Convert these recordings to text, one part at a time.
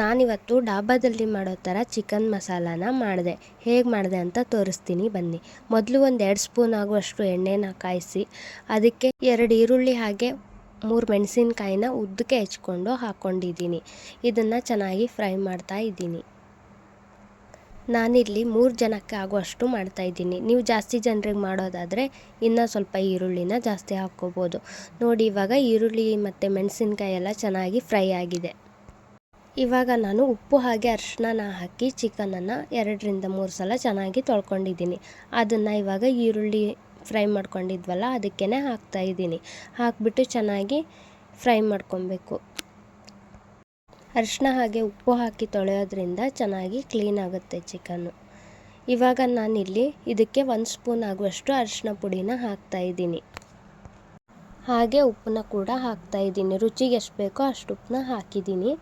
ನಾನಿವತ್ತು ಡಾಬಾದಲ್ಲಿ ಮಾಡೋ ಥರ ಚಿಕನ್ ಮಸಾಲಾನ ಮಾಡಿದೆ. ಹೇಗೆ ಮಾಡಿದೆ ಅಂತ ತೋರಿಸ್ತೀನಿ ಬನ್ನಿ. ಮೊದಲು ಒಂದು 2 ಸ್ಪೂನ್ ಆಗುವಷ್ಟು ಎಣ್ಣೆನ ಕಾಯಿಸಿ ಅದಕ್ಕೆ 2 ಈರುಳ್ಳಿ ಹಾಗೆ 3 ಮೆಣಸಿನ್ಕಾಯಿನ ಉದ್ದಕ್ಕೆ ಹೆಚ್ಕೊಂಡು ಹಾಕ್ಕೊಂಡಿದ್ದೀನಿ. ಇದನ್ನು ಚೆನ್ನಾಗಿ ಫ್ರೈ ಮಾಡ್ತಾ ಇದ್ದೀನಿ. ನಾನಿಲ್ಲಿ 3 ಜನಕ್ಕೆ ಆಗುವಷ್ಟು ಮಾಡ್ತಾಯಿದ್ದೀನಿ. ನೀವು ಜಾಸ್ತಿ ಜನರಿಗೆ ಮಾಡೋದಾದರೆ ಇನ್ನೂ ಸ್ವಲ್ಪ ಈರುಳ್ಳಿನ ಜಾಸ್ತಿ ಹಾಕ್ಕೋಬೋದು. ನೋಡಿ, ಇವಾಗ ಈರುಳ್ಳಿ ಮತ್ತು ಮೆಣಸಿನ್ಕಾಯಿ ಎಲ್ಲ ಚೆನ್ನಾಗಿ ಫ್ರೈ ಆಗಿದೆ. ಇವಾಗ ನಾನು ಉಪ್ಪು ಹಾಗೆ ಅರಿಶಿನ ಹಾಕಿ ಚಿಕನನ್ನು 2ರಿಂದ 3 ಸಲ ಚೆನ್ನಾಗಿ ತೊಳ್ಕೊಂಡಿದ್ದೀನಿ. ಅದನ್ನು ಇವಾಗ ಈರುಳ್ಳಿ ಫ್ರೈ ಮಾಡ್ಕೊಂಡಿದ್ವಲ್ಲ ಅದಕ್ಕೇ ಹಾಕ್ತಾಯಿದ್ದೀನಿ. ಹಾಕಿಬಿಟ್ಟು ಚೆನ್ನಾಗಿ ಫ್ರೈ ಮಾಡ್ಕೊಬೇಕು. ಅರಿಶಿನ ಹಾಗೆ ಉಪ್ಪು ಹಾಕಿ ತೊಳೆಯೋದ್ರಿಂದ ಚೆನ್ನಾಗಿ ಕ್ಲೀನ್ ಆಗುತ್ತೆ ಚಿಕನ್ನು. ಇವಾಗ ನಾನಿಲ್ಲಿ ಇದಕ್ಕೆ 1 ಸ್ಪೂನ್ ಆಗುವಷ್ಟು ಅರಿಶಿನ ಪುಡಿನ ಹಾಕ್ತಾಯಿದ್ದೀನಿ. ಹಾಗೆ ಉಪ್ಪನ್ನ ಕೂಡ ಹಾಕ್ತಾಯಿದ್ದೀನಿ. ರುಚಿಗೆ ಎಷ್ಟು ಬೇಕೋ ಅಷ್ಟು ಉಪ್ಪನ್ನ ಹಾಕಿದ್ದೀನಿ.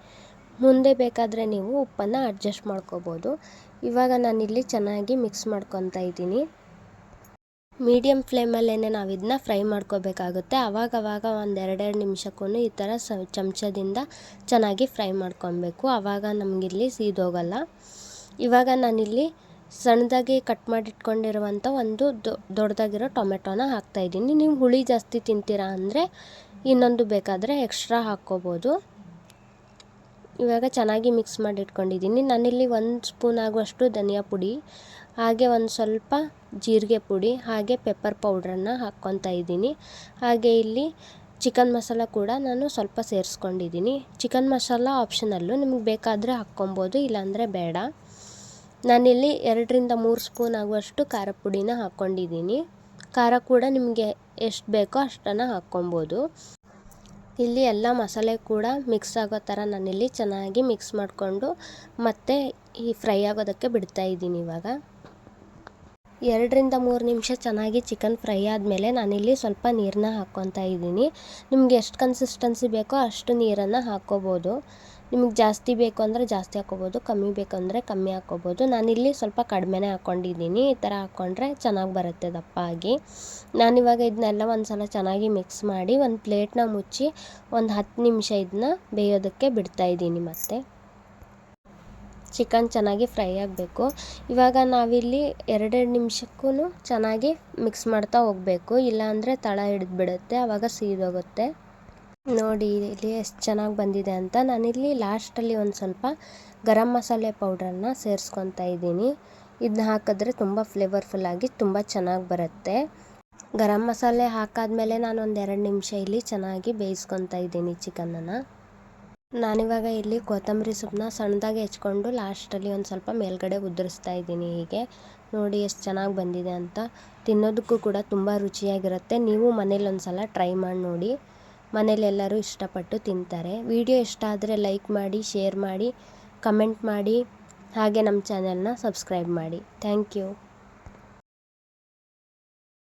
ಮುಂದೆ ಬೇಕಾದರೆ ನೀವು ಉಪ್ಪನ್ನು ಅಡ್ಜಸ್ಟ್ ಮಾಡ್ಕೋಬೋದು. ಇವಾಗ ನಾನಿಲ್ಲಿ ಚೆನ್ನಾಗಿ ಮಿಕ್ಸ್ ಮಾಡ್ಕೊತಾ ಇದ್ದೀನಿ. ಮೀಡಿಯಮ್ ಫ್ಲೇಮಲ್ಲೇ ನಾವು ಇದನ್ನ ಫ್ರೈ ಮಾಡ್ಕೋಬೇಕಾಗುತ್ತೆ. ಆವಾಗವಾಗ ಒಂದು 2 ನಿಮಿಷಕ್ಕೂ ಈ ಥರ ಚಮಚದಿಂದ ಚೆನ್ನಾಗಿ ಫ್ರೈ ಮಾಡ್ಕೊಬೇಕು. ಆವಾಗ ನಮಗಿಲ್ಲಿ ಸೀದೋಗಲ್ಲ. ಇವಾಗ ನಾನಿಲ್ಲಿ ಸಣ್ಣದಾಗಿ ಕಟ್ ಮಾಡಿಟ್ಕೊಂಡಿರುವಂಥ ಒಂದು ದೊಡ್ಡದಾಗಿರೋ ಟೊಮೆಟೊನ ಹಾಕ್ತಾಯಿದ್ದೀನಿ. ನೀವು ಹುಳಿ ಜಾಸ್ತಿ ತಿಂತೀರಾ ಅಂದರೆ ಇನ್ನೊಂದು ಬೇಕಾದರೆ ಎಕ್ಸ್ಟ್ರಾ ಹಾಕ್ಕೋಬೋದು. ಇವಾಗ ಚೆನ್ನಾಗಿ ಮಿಕ್ಸ್ ಮಾಡಿ ಇಟ್ಕೊಂಡಿದ್ದೀನಿ. ನಾನಿಲ್ಲಿ 1 ಸ್ಪೂನ್ ಆಗುವಷ್ಟು ಧನಿಯಾ ಪುಡಿ ಹಾಗೆ ಒಂದು ಸ್ವಲ್ಪ ಜೀರಿಗೆ ಪುಡಿ ಹಾಗೆ ಪೆಪ್ಪರ್ ಪೌಡ್ರನ್ನು ಹಾಕ್ಕೊತಾ ಇದ್ದೀನಿ. ಹಾಗೆ ಇಲ್ಲಿ ಚಿಕನ್ ಮಸಾಲ ಕೂಡ ನಾನು ಸ್ವಲ್ಪ ಸೇರಿಸ್ಕೊಂಡಿದ್ದೀನಿ. ಚಿಕನ್ ಮಸಾಲ ಆಪ್ಷನಲ್ಲು, ನಿಮಗೆ ಬೇಕಾದರೆ ಹಾಕ್ಕೊಬೋದು, ಇಲ್ಲಾಂದರೆ ಬೇಡ. ನಾನಿಲ್ಲಿ 2ರಿಂದ 3 ಸ್ಪೂನ್ ಆಗುವಷ್ಟು ಖಾರ ಪುಡಿನ ಹಾಕ್ಕೊಂಡಿದ್ದೀನಿ. ಖಾರ ಕೂಡ ನಿಮಗೆ ಎಷ್ಟು ಬೇಕೋ ಅಷ್ಟನ್ನು ಹಾಕ್ಕೊಬೋದು. ಇಲ್ಲಿ ಎಲ್ಲ ಮಸಾಲೆ ಕೂಡ ಮಿಕ್ಸ್ ಆಗೋ ಥರ ನಾನಿಲ್ಲಿ ಚೆನ್ನಾಗಿ ಮಿಕ್ಸ್ ಮಾಡಿಕೊಂಡು ಮತ್ತೆ ಈ ಫ್ರೈ ಆಗೋದಕ್ಕೆ ಬಿಡ್ತಾ ಇದ್ದೀನಿ. ಇವಾಗ 2ರಿಂದ 3 ನಿಮಿಷ ಚೆನ್ನಾಗಿ ಚಿಕನ್ ಫ್ರೈ ಆದಮೇಲೆ ನಾನಿಲ್ಲಿ ಸ್ವಲ್ಪ ನೀರನ್ನ ಹಾಕ್ಕೊತಾ ಇದ್ದೀನಿ. ನಿಮ್ಗೆ ಎಷ್ಟು ಕನ್ಸಿಸ್ಟೆನ್ಸಿ ಬೇಕೋ ಅಷ್ಟು ನೀರನ್ನು ಹಾಕ್ಕೋಬೋದು. ನಿಮಗೆ ಜಾಸ್ತಿ ಬೇಕು ಅಂದರೆ ಜಾಸ್ತಿ ಹಾಕ್ಕೋಬೋದು, ಕಮ್ಮಿ ಬೇಕು ಅಂದರೆ ಕಮ್ಮಿ ಹಾಕ್ಕೋಬೋದು. ನಾನಿಲ್ಲಿ ಸ್ವಲ್ಪ ಕಡಿಮೆನೇ ಹಾಕ್ಕೊಂಡಿದ್ದೀನಿ. ಈ ಥರ ಹಾಕ್ಕೊಂಡ್ರೆ ಚೆನ್ನಾಗಿ ಬರುತ್ತೆ ದಪ್ಪ ಆಗಿ. ನಾನಿವಾಗ ಇದನ್ನೆಲ್ಲ ಒಂದು ಸಲ ಚೆನ್ನಾಗಿ ಮಿಕ್ಸ್ ಮಾಡಿ ಒಂದು ಪ್ಲೇಟ್ನ ಮುಚ್ಚಿ ಒಂದು 10 ನಿಮಿಷ ಇದನ್ನ ಬೇಯೋದಕ್ಕೆ ಬಿಡ್ತಾಯಿದ್ದೀನಿ. ಮತ್ತು ಚಿಕನ್ ಚೆನ್ನಾಗಿ ಫ್ರೈ ಆಗಬೇಕು. ಇವಾಗ ನಾವಿಲ್ಲಿ 2 ನಿಮಿಷಕ್ಕೂ ಚೆನ್ನಾಗಿ ಮಿಕ್ಸ್ ಮಾಡ್ತಾ ಹೋಗಬೇಕು, ಇಲ್ಲಾಂದರೆ ತಳ ಹಿಡಿದ್ಬಿಡುತ್ತೆ, ಆವಾಗ ಸೀದೋಗುತ್ತೆ. ನೋಡಿ ಇಲ್ಲಿ ಎಷ್ಟು ಚೆನ್ನಾಗಿ ಬಂದಿದೆ ಅಂತ. ನಾನಿಲ್ಲಿ ಲಾಸ್ಟಲ್ಲಿ ಒಂದು ಸ್ವಲ್ಪ ಗರಂ ಮಸಾಲೆ ಪೌಡ್ರನ್ನು ಸೇರಿಸ್ಕೊತಾ ಇದ್ದೀನಿ. ಇದನ್ನ ಹಾಕಿದ್ರೆ ತುಂಬ ಫ್ಲೇವರ್ಫುಲ್ಲಾಗಿ ತುಂಬ ಚೆನ್ನಾಗಿ ಬರುತ್ತೆ. ಗರಂ ಮಸಾಲೆ ಹಾಕಾದ್ಮೇಲೆ ನಾನು ಒಂದು 2 ನಿಮಿಷ ಇಲ್ಲಿ ಚೆನ್ನಾಗಿ ಬೇಯಿಸ್ಕೊತಾ ಇದ್ದೀನಿ ಚಿಕನನ್ನು. ನಾನಿವಾಗ ಇಲ್ಲಿ ಕೊತ್ತಂಬರಿ ಸೊಪ್ಪನ್ನ ಸಣ್ಣದಾಗಿ ಹೆಚ್ಕೊಂಡು ಲಾಸ್ಟಲ್ಲಿ ಒಂದು ಸ್ವಲ್ಪ ಮೇಲ್ಗಡೆ ಉದುರಿಸ್ತಾ ಇದ್ದೀನಿ. ಹೀಗೆ ನೋಡಿ ಎಷ್ಟು ಚೆನ್ನಾಗಿ ಬಂದಿದೆ ಅಂತ. ತಿನ್ನೋದಕ್ಕೂ ಕೂಡ ತುಂಬ ರುಚಿಯಾಗಿರುತ್ತೆ. ನೀವು ಮನೇಲಿ ಒಂದು ಸಲ ಟ್ರೈ ಮಾಡಿ ನೋಡಿ. ಮನೇಲಿ ಎಲ್ಲರೂ ಇಷ್ಟಪಟ್ಟು ತಿಂತಾರೆ. ವಿಡಿಯೋ ಇಷ್ಟ ಆದರೆ ಲೈಕ್ ಮಾಡಿ, ಶೇರ್ ಮಾಡಿ, ಕಮೆಂಟ್ ಮಾಡಿ, ಹಾಗೆ ನಮ್ಮ ಚಾನೆಲ್ನ ಸಬ್ಸ್ಕ್ರೈಬ್ ಮಾಡಿ. Thank you.